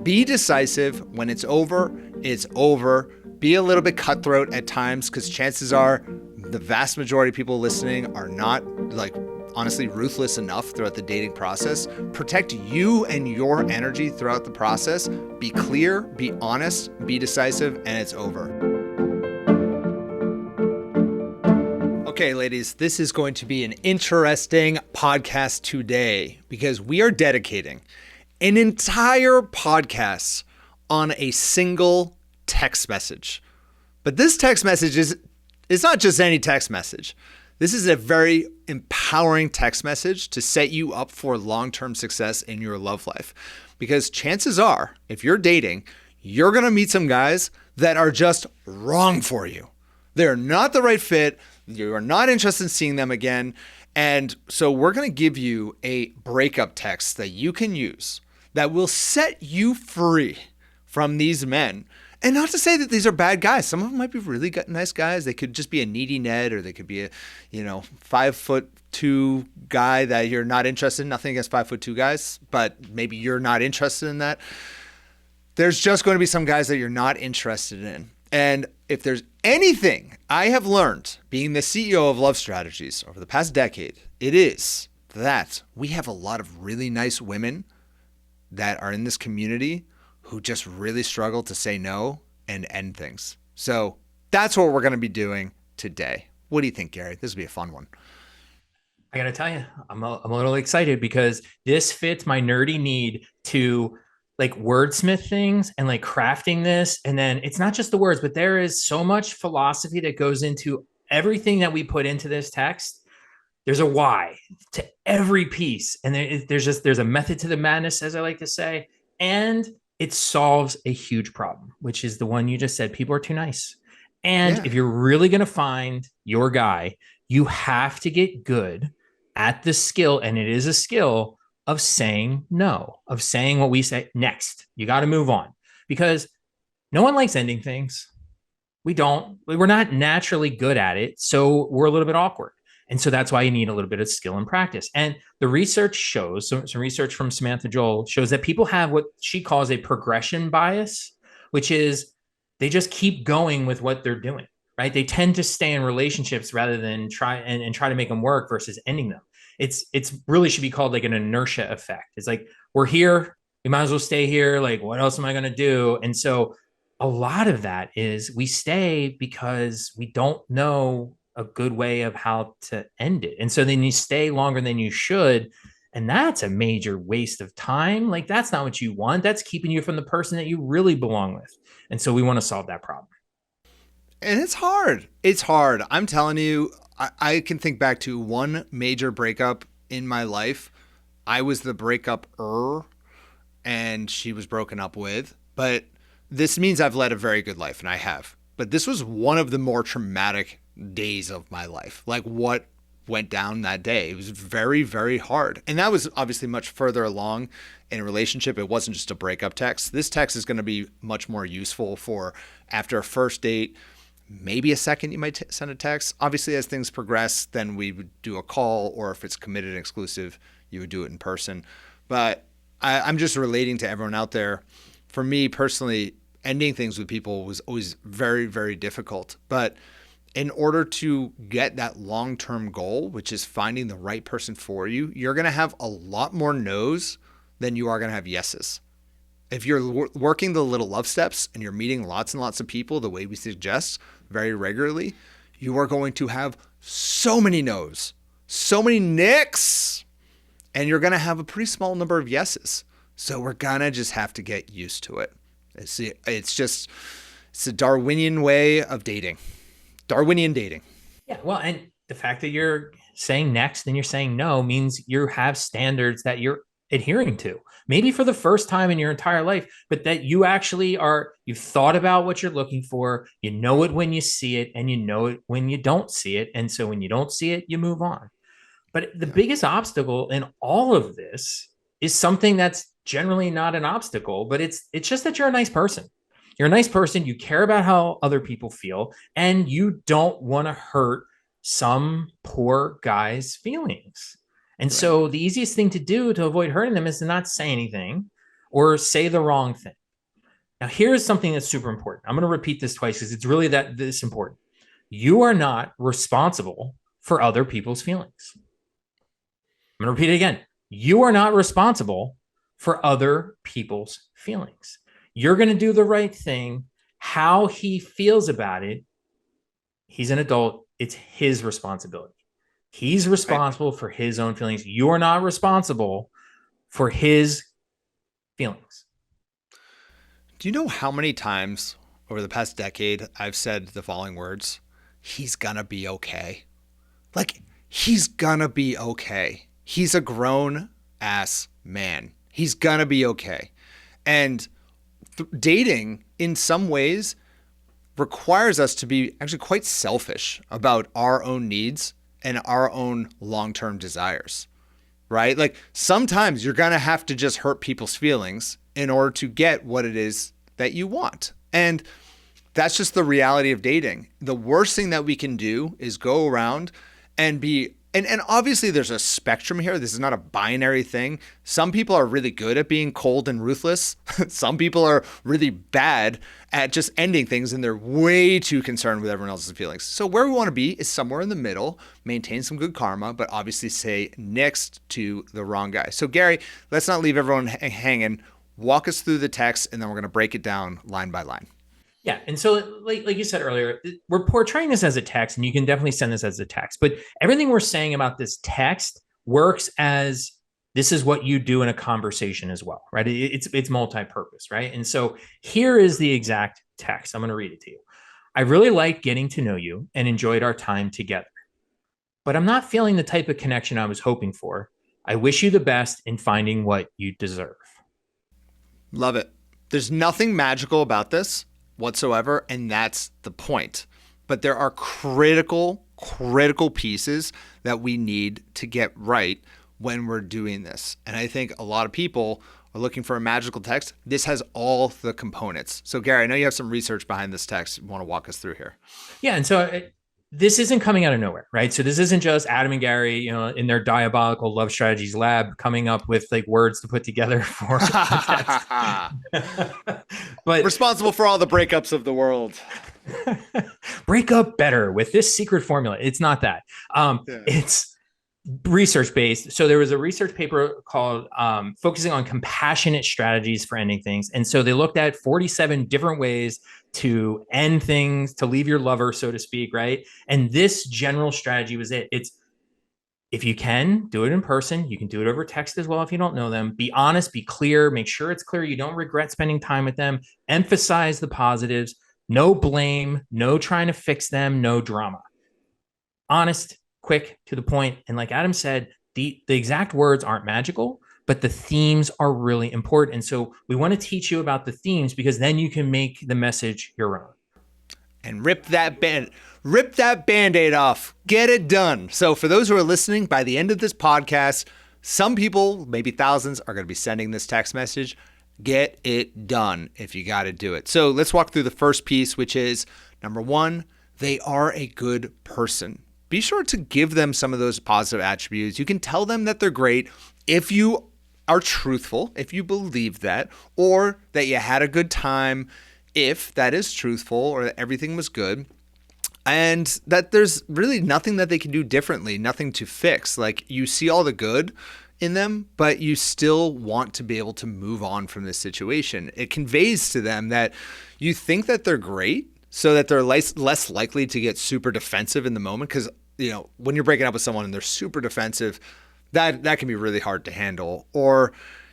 Be decisive. When it's over, it's over. Be a little bit cutthroat at times, because chances are the vast majority of people listening are not, like, honestly ruthless enough throughout the dating process. Protect you and your energy throughout the process. Be clear, be honest, be decisive, and it's over. Okay, ladies, this is going to be an interesting podcast today because we are dedicating an entire podcast on a single text message. But this text message is not just any text message. This is a very empowering text message to set you up for long-term success in your love life. Because chances are, if you're dating, you're going to meet some guys that are just wrong for you. They're not the right fit. You are not interested in seeing them again. And so we're going to give you a breakup text that you can use that will set you free from these men. And not to say that these are bad guys. Some of them might be really nice guys. They could just be a needy Ned, or they could be a, 5'2" guy that you're not interested in. Nothing against 5'2" guys, but maybe you're not interested in that. There's just going to be some guys that you're not interested in. And if there's anything I have learned being the CEO of Love Strategies over the past decade, it is that we have a lot of really nice women that are in this community who just really struggle to say no and end things. So that's what we're going to be doing today. What do you think, Gary? This will be a fun one. I got to tell you, I'm a little excited because this fits my nerdy need to like wordsmith things and like crafting this. And then it's not just the words, but there is so much philosophy that goes into everything that we put into this text. There's a why to every piece. And there's a method to the madness, as I like to say. And it solves a huge problem, which is the one you just said. People are too nice. And if you're really going to find your guy, you have to get good at the skill. And it is a skill of saying no, of saying what we say next. You got to move on, because no one likes ending things. We don't. We're not naturally good at it. So we're a little bit awkward. And so that's why you need a little bit of skill and practice. And the research shows, some research from Samantha Joel shows that people have what she calls a progression bias, which is they just keep going with what they're doing, right? They tend to stay in relationships rather than try to make them work versus ending them. It's really should be called like an inertia effect. It's like, we're here, we might as well stay here. Like, what else am I going to do? And so a lot of that is we stay because we don't know a good way of how to end it. And so then you stay longer than you should. And that's a major waste of time. Like, that's not what you want. That's keeping you from the person that you really belong with. And so we want to solve that problem. And it's hard. It's hard. I'm telling you, I can think back to one major breakup in my life. I was the breakup-er, and she was broken up with. But this means I've led a very good life, and I have. But this was one of the more traumatic days of my life. Like, what went down that day, it was very, very hard. And that was obviously much further along in a relationship. It wasn't just a breakup text. This text is going to be much more useful for after a first date, maybe a second you might send a text. Obviously, as things progress, then we would do a call, or if it's committed and exclusive, you would do it in person. But I'm just relating to everyone out there. For me personally, ending things with people was always very, very difficult. But in order to get that long-term goal, which is finding the right person for you, you're going to have a lot more no's than you are going to have yeses. If you're working the little love steps and you're meeting lots and lots of people the way we suggest very regularly, you are going to have so many no's, so many nicks, and you're going to have a pretty small number of yeses. So we're going to just have to get used to it. It's a Darwinian way of dating. Darwinian dating. Yeah. Well, and the fact that you're saying next and you're saying no means you have standards that you're adhering to, maybe for the first time in your entire life, but that you actually you've thought about what you're looking for. You know it when you see it, and you know it when you don't see it. And so when you don't see it, you move on. But the biggest obstacle in all of this is something that's generally not an obstacle, but it's just that you're a nice person. You're a nice person. You care about how other people feel, and you don't want to hurt some poor guy's feelings. And so the easiest thing to do to avoid hurting them is to not say anything, or say the wrong thing. Now, here's something that's super important. I'm going to repeat this twice because it's really that this important. You are not responsible for other people's feelings. I'm going to repeat it again. You are not responsible for other people's feelings. You're going to do the right thing. How he feels about it, he's an adult. It's his responsibility. He's Right. responsible for his own feelings. You are not responsible for his feelings. Do you know how many times over the past decade I've said the following words? He's gonna be okay. Like, he's gonna be okay. He's a grown ass man. He's gonna be okay. And dating, in some ways, requires us to be actually quite selfish about our own needs and our own long term desires, right? Like, sometimes you're gonna have to just hurt people's feelings in order to get what it is that you want. And that's just the reality of dating. The worst thing that we can do is go around and be and obviously there's a spectrum here. This is not a binary thing. Some people are really good at being cold and ruthless. Some people are really bad at just ending things and they're way too concerned with everyone else's feelings. So where we want to be is somewhere in the middle, maintain some good karma, but obviously say next to the wrong guy. So Gary, let's not leave everyone hanging. Walk us through the text and then we're going to break it down line by line. Yeah. And so, like you said earlier, we're portraying this as a text, and you can definitely send this as a text. But everything we're saying about this text works as this is what you do in a conversation as well, right? It's multi-purpose, right? And so here is the exact text. I'm going to read it to you. I really liked getting to know you and enjoyed our time together, but I'm not feeling the type of connection I was hoping for. I wish you the best in finding what you deserve. Love it. There's nothing magical about this whatsoever, and that's the point. But there are critical pieces that we need to get right when we're doing this. And I think a lot of people are looking for a magical text. This has all the components. So Gary, I know you have some research behind this text. You want to walk us through here? Yeah. And so this isn't coming out of nowhere, right? So this isn't just Adam and Gary, in their diabolical love strategies lab coming up with like words to put together for a text. But responsible for all the breakups of the world. break up better with this secret formula. It's not that. Yeah. It's research based. So there was a research paper called focusing on compassionate strategies for ending things. And so they looked at 47 different ways to end things, to leave your lover, so to speak, right? And this general strategy was it. It's if you can do it in person, you can do it over text as well if you don't know them. Be honest, be clear, make sure it's clear you don't regret spending time with them. Emphasize the positives, no blame, no trying to fix them, no drama. Honest, quick, to the point. And like Adam said, the exact words aren't magical, but the themes are really important. And so we want to teach you about the themes because then you can make the message your own. And rip that band-aid off. Get it done. So for those who are listening, by the end of this podcast, some people, maybe thousands, are going to be sending this text message. Get it done if you got to do it. So let's walk through the first piece, which is number one, they are a good person. Be sure to give them some of those positive attributes. You can tell them that they're great if you are truthful, if you believe that, or that you had a good time, if that is truthful, or that everything was good, and that there's really nothing that they can do differently, nothing to fix. Like, you see all the good in them, but you still want to be able to move on from this situation. It conveys to them that you think that they're great, so that they're less likely to get super defensive in the moment. Because, when you're breaking up with someone and they're super defensive, that can be really hard to handle. Or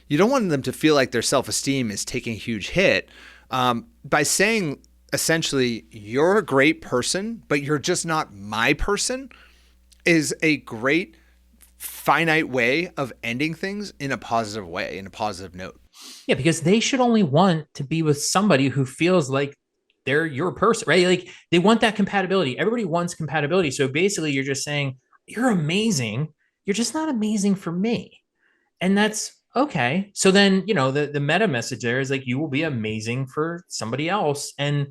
you don't want them to feel like their self-esteem is taking a huge hit by saying, essentially, you're a great person, but you're just not my person, is a great finite way of ending things in a positive way, in a positive note. Yeah, because they should only want to be with somebody who feels like they're your person, right? Like they want that compatibility. Everybody wants compatibility. So basically you're just saying, you're amazing. You're just not amazing for me. And that's okay. So then, the meta message there is like, you will be amazing for somebody else and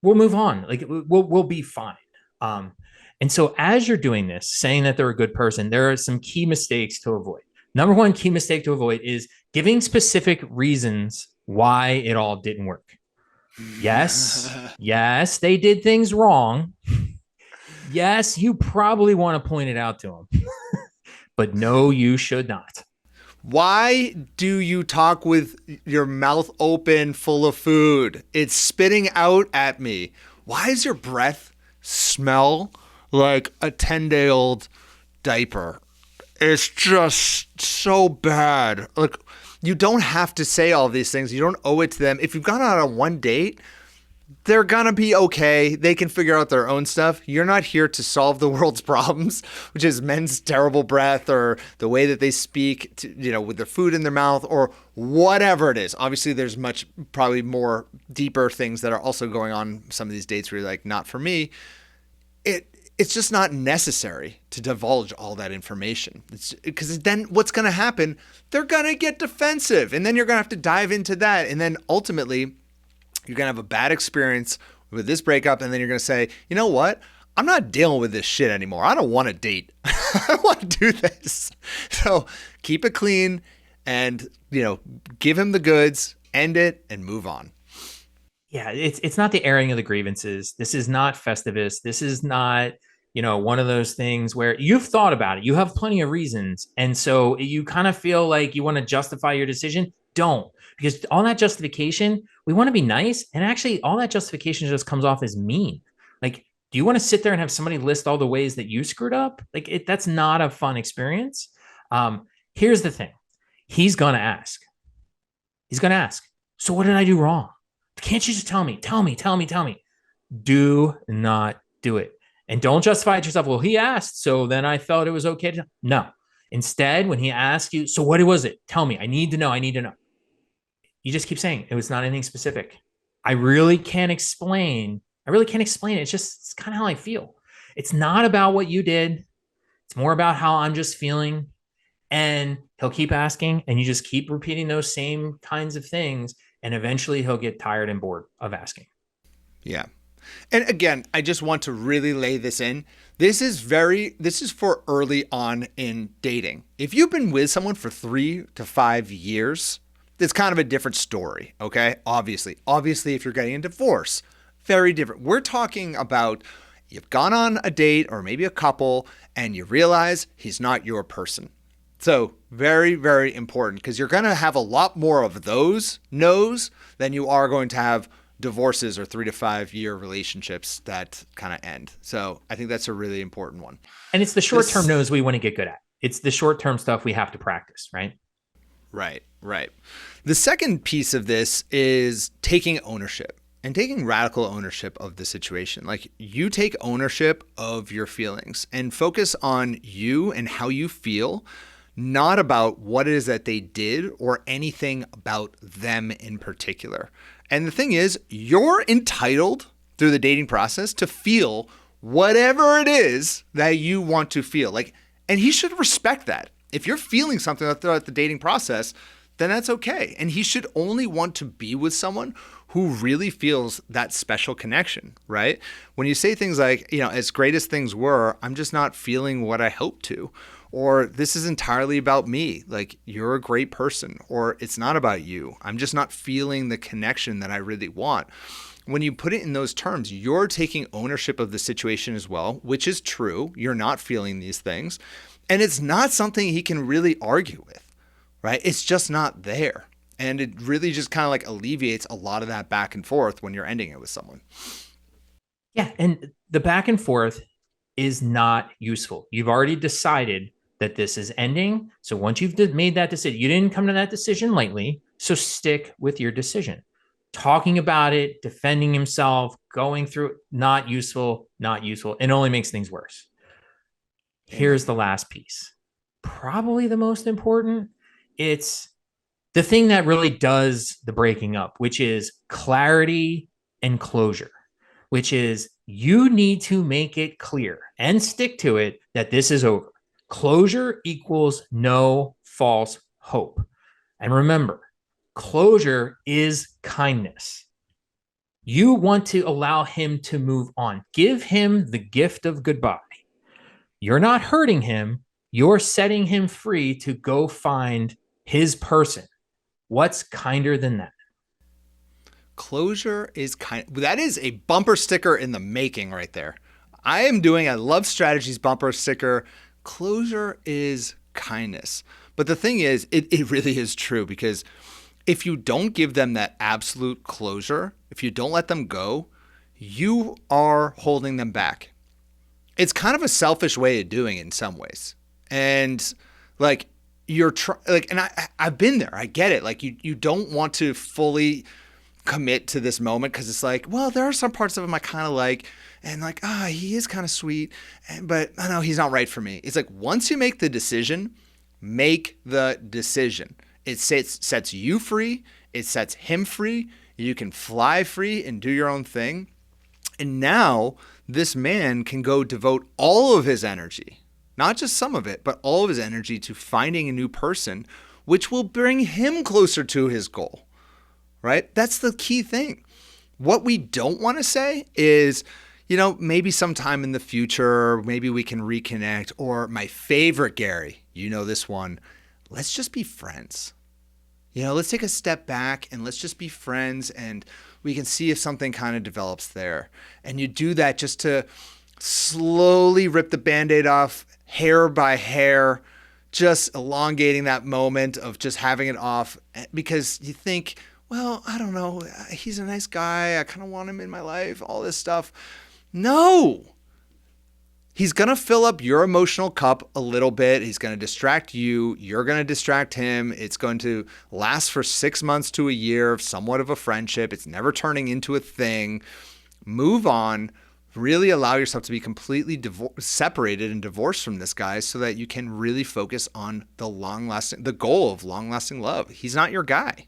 we'll move on. Like we'll be fine. And so as you're doing this, saying that they're a good person, there are some key mistakes to avoid. Number one key mistake to avoid is Giving specific reasons why it all didn't work. Yes, yes, they did things wrong. Yes, you probably want to point it out to them, but no, you should not. Why do you talk with your mouth open, full of food? It's spitting out at me. Why does your breath smell like a 10-day-old diaper? It's just so bad. Like, you don't have to say all these things. You don't owe it to them. If you've gone out on one date, they're gonna be okay. They can figure out their own stuff. You're not here to solve the world's problems, which is men's terrible breath or the way that they speak, with their food in their mouth or whatever it is. Obviously, there's much probably more deeper things that are also going on some of these dates where you're like, not for me. It's just not necessary to divulge all that information. Because then what's going to happen? They're going to get defensive, and then you're going to have to dive into that, and then ultimately you're going to have a bad experience with this breakup, and then you're going to say, you know what? I'm not dealing with this shit anymore. I don't want to date. I don't want to do this. So keep it clean and, give him the goods, end it, and move on. Yeah, it's not the airing of the grievances. This is not Festivus. This is not, one of those things where you've thought about it. You have plenty of reasons. And so you kind of feel like you want to justify your decision. Don't, because all that justification, we want to be nice. And actually, all that justification just comes off as mean. Like, do you want to sit there and have somebody list all the ways that you screwed up? Like, that's not a fun experience. Here's the thing. He's going to ask. He's going to ask. So what did I do wrong? Can't you just tell me? Tell me. Do not do it. And don't justify it yourself. Well, he asked, so then I felt it was okay to. No. Instead, when he asks you, so what was it? Tell me. I need to know. You just keep saying it was not anything specific. I really can't explain. It's kind of how I feel. It's not about what you did. It's more about how I'm just feeling. And he'll keep asking, and you just keep repeating those same kinds of things. And eventually he'll get tired and bored of asking. Yeah. And again, I just want to really lay this in. This is for early on in dating. If you've been with someone for 3 to 5 years, it's kind of a different story. Okay. Obviously, if you're getting a divorce, very different. We're talking about you've gone on a date or maybe a couple and you realize he's not your person. So very, very important because you're going to have a lot more of those no's than you are going to have divorces or 3 to 5 year relationships that kind of end. So I think that's a really important one. And it's the short-term no's we want to get good at. It's the short-term stuff we have to practice, right? Right. The second piece of this is taking ownership and taking radical ownership of the situation. Like you take ownership of your feelings and focus on you and how you feel, not about what it is that they did or anything about them in particular. And the thing is, you're entitled through the dating process to feel whatever it is that you want to feel. And he should respect that. If you're feeling something throughout the dating process, then that's okay. And he should only want to be with someone who really feels that special connection, right? When you say things like, as great as things were, I'm just not feeling what I hoped to. Or this is entirely about me. Like, you're a great person. Or it's not about you. I'm just not feeling the connection that I really want. When you put it in those terms, you're taking ownership of the situation as well, which is true. You're not feeling these things. And it's not something he can really argue with, right? It's just not there. And it really just kind of like alleviates a lot of that back and forth when you're ending it with someone. Yeah. And the back and forth is not useful. You've already decided that this is ending. So once you've made that decision, you didn't come to that decision lightly. So stick with your decision. Talking about it, defending himself, going through it, not useful. It only makes things worse. Here's the last piece. Probably the most important. It's the thing that really does the breaking up, which is clarity and closure, which is you need to make it clear and stick to it that this is over. Closure equals no false hope. And remember, closure is kindness. You want to allow him to move on. Give him the gift of goodbye. You're not hurting him. You're setting him free to go find his person. What's kinder than that? Closure is that is a bumper sticker in the making right there. I am doing a love strategies bumper sticker. Closure is kindness. But the thing is, it really is true because if you don't give them that absolute closure, if you don't let them go, you are holding them back. It's kind of a selfish way of doing it in some ways. And like and I've been there. I get it. Like you don't want to fully commit to this moment because it's like, well, there are some parts of him I kind of like, and like, he is kind of sweet, but I know he's not right for me. It's like once you make the decision, make the decision. It sets you free. It sets him free. You can fly free and do your own thing. And now this man can go devote all of his energy, not just some of it, but all of his energy to finding a new person, which will bring him closer to his goal, right? That's the key thing. What we don't want to say is, maybe sometime in the future, maybe we can reconnect. Or my favorite, Gary, this one, let's just be friends. Let's take a step back and let's just be friends and we can see if something kind of develops there. And you do that just to slowly rip the Band-Aid off hair by hair, just elongating that moment of just having it off because you think, well, I don't know, he's a nice guy. I kind of want him in my life, all this stuff. No. He's going to fill up your emotional cup a little bit. He's going to distract you. You're going to distract him. It's going to last for 6 months to a year of somewhat of a friendship. It's never turning into a thing. Move on. Really allow yourself to be completely separated and divorced from this guy so that you can really focus on the goal of long-lasting love. He's not your guy.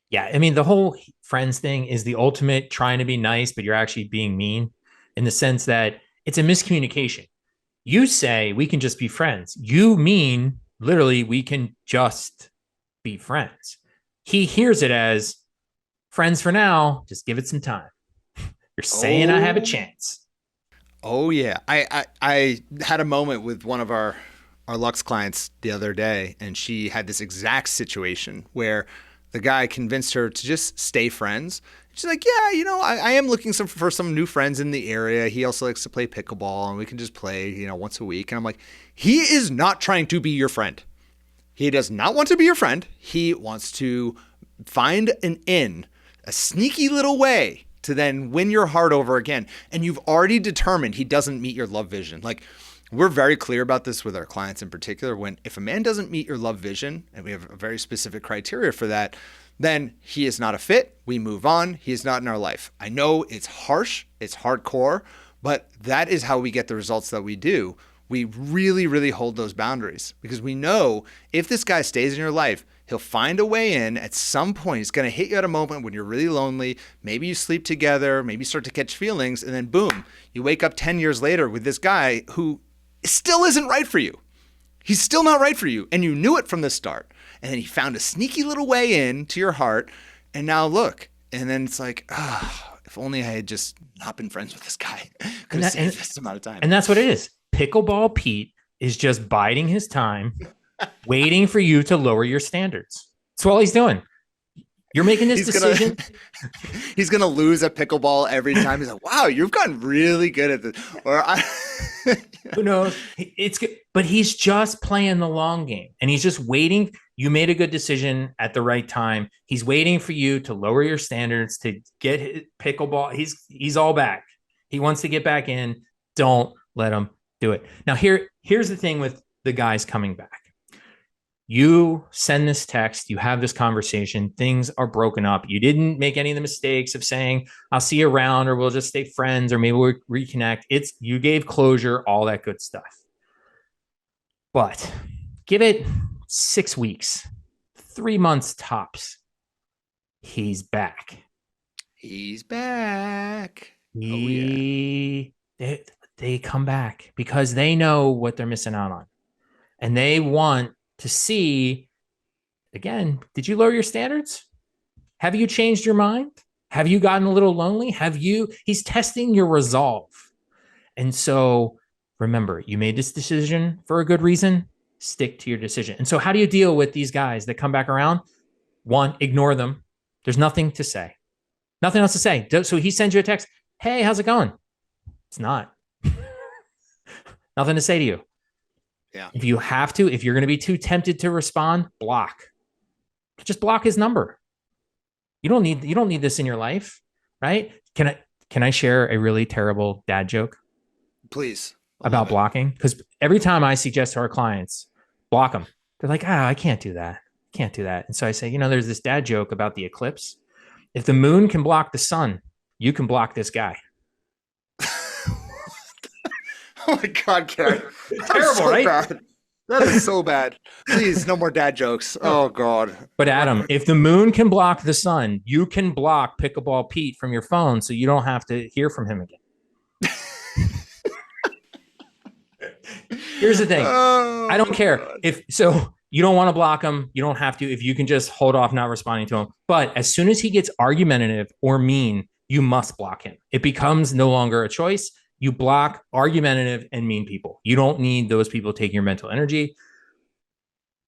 Yeah. I mean, the whole friends thing is the ultimate trying to be nice, but you're actually being mean in the sense that it's a miscommunication. You say we can just be friends. You mean literally we can just be friends. He hears it as friends for now. Just give it some time. You're saying I have a chance. Oh yeah. I had a moment with one of our Lux clients the other day, and she had this exact situation where the guy convinced her to just stay friends. She's like, yeah, I am looking for some new friends in the area. He also likes to play pickleball, and we can just play, once a week. And I'm like, he is not trying to be your friend. He does not want to be your friend. He wants to find a sneaky little way to then win your heart over again. And you've already determined he doesn't meet your love vision. Like, we're very clear about this with our clients in particular. If a man doesn't meet your love vision, and we have a very specific criteria for that, then he is not a fit. We move on. He is not in our life. I know it's harsh, it's hardcore, but that is how we get the results that we do. We really, really hold those boundaries because we know if this guy stays in your life, he'll find a way in at some point. He's going to hit you at a moment when you're really lonely. Maybe you sleep together, maybe you start to catch feelings, and then boom, you wake up 10 years later with this guy who still isn't right for you. He's still not right for you, and you knew it from the start. And then he found a sneaky little way in to your heart, and now look. And then it's like, if only I had just not been friends with this guy. Could have saved this amount of time. And that's what it is. Pickleball Pete is just biding his time, waiting for you to lower your standards. That's all he's doing. You're making this decision. He's gonna lose at pickleball every time. He's like, "Wow, you've gotten really good at this." Or who knows? It's good, but he's just playing the long game, and he's just waiting. You made a good decision at the right time. He's waiting for you to lower your standards to get his pickleball. He's all back. He wants to get back in. Don't let him do it. Now here's the thing with the guys coming back. You send this text, you have this conversation, things are broken up. You didn't make any of the mistakes of saying, I'll see you around, or we'll just stay friends, or maybe we'll reconnect. You gave closure, all that good stuff. But give it 6 weeks, 3 months tops. He's back. He's back. They come back because they know what they're missing out on. And they want to see, again, did you lower your standards? Have you changed your mind? Have you gotten a little lonely? He's testing your resolve. And so remember, you made this decision for a good reason. Stick to your decision. And so how do you deal with these guys that come back around? One, ignore them. There's nothing to say. Nothing else to say. So he sends you a text. Hey, how's it going? It's not. Nothing to say to you. Yeah. If you have to, if you're going to be too tempted to respond, block. Just block his number. You don't need this in your life, right? Can I share a really terrible dad joke Please. about blocking? Because every time I suggest to our clients, block them, they're like, I can't do that. Can't do that. And so I say, there's this dad joke about the eclipse. If the moon can block the sun, you can block this guy. Oh my God, Gary. Terrible, so right? Bad. That is so bad. Please, no more dad jokes. Oh God. But Adam, if the moon can block the sun, you can block Pickle Ball Pete from your phone, so you don't have to hear from him again. Here's the thing. I don't care if so. You don't want to block him. You don't have to. If you can just hold off not responding to him. But as soon as he gets argumentative or mean, you must block him. It becomes no longer a choice. You block argumentative and mean people. You don't need those people taking your mental energy.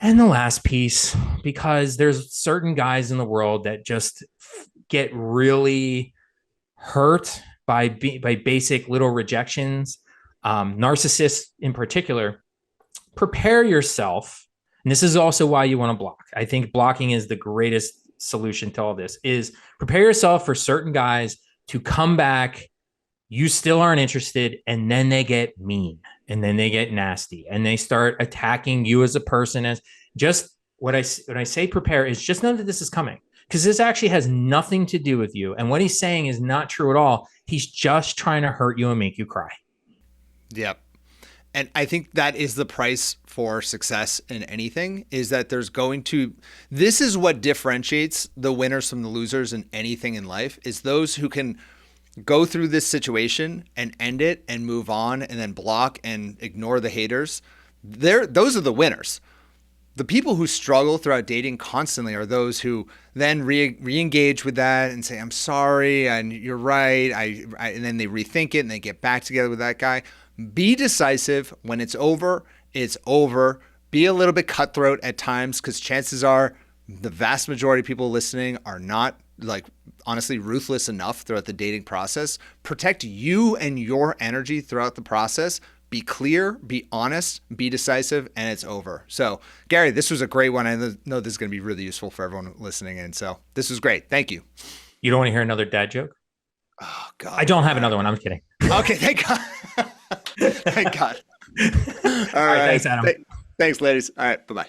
And the last piece, because there's certain guys in the world that just get really hurt by basic little rejections, narcissists in particular. Prepare yourself. And this is also why you want to block. I think blocking is the greatest solution to all this, is prepare yourself for certain guys to come back. You still aren't interested. And then they get mean, and then they get nasty, and they start attacking you as a person. As just when I say prepare is just know that this is coming, because this actually has nothing to do with you. And what he's saying is not true at all. He's just trying to hurt you and make you cry. Yep. And I think that is the price for success in anything, is that this is what differentiates the winners from the losers in anything in life, is those who can go through this situation and end it and move on and then block and ignore the haters. Those are the winners. The people who struggle throughout dating constantly are those who then re-engage with that and say, I'm sorry, and you're right. And then they rethink it and they get back together with that guy. Be decisive. When it's over, it's over. Be a little bit cutthroat at times, because chances are the vast majority of people listening are not, honestly, ruthless enough throughout the dating process. Protect you and your energy throughout the process. Be clear, be honest, be decisive, and it's over. So, Gary, this was a great one. I know this is going to be really useful for everyone listening in. So this was great. Thank you. You don't want to hear another dad joke? Oh, God. I don't have another one. I'm kidding. Okay, thank God. Thank God. All right. Thanks, Adam. Thanks, ladies. All right, bye-bye.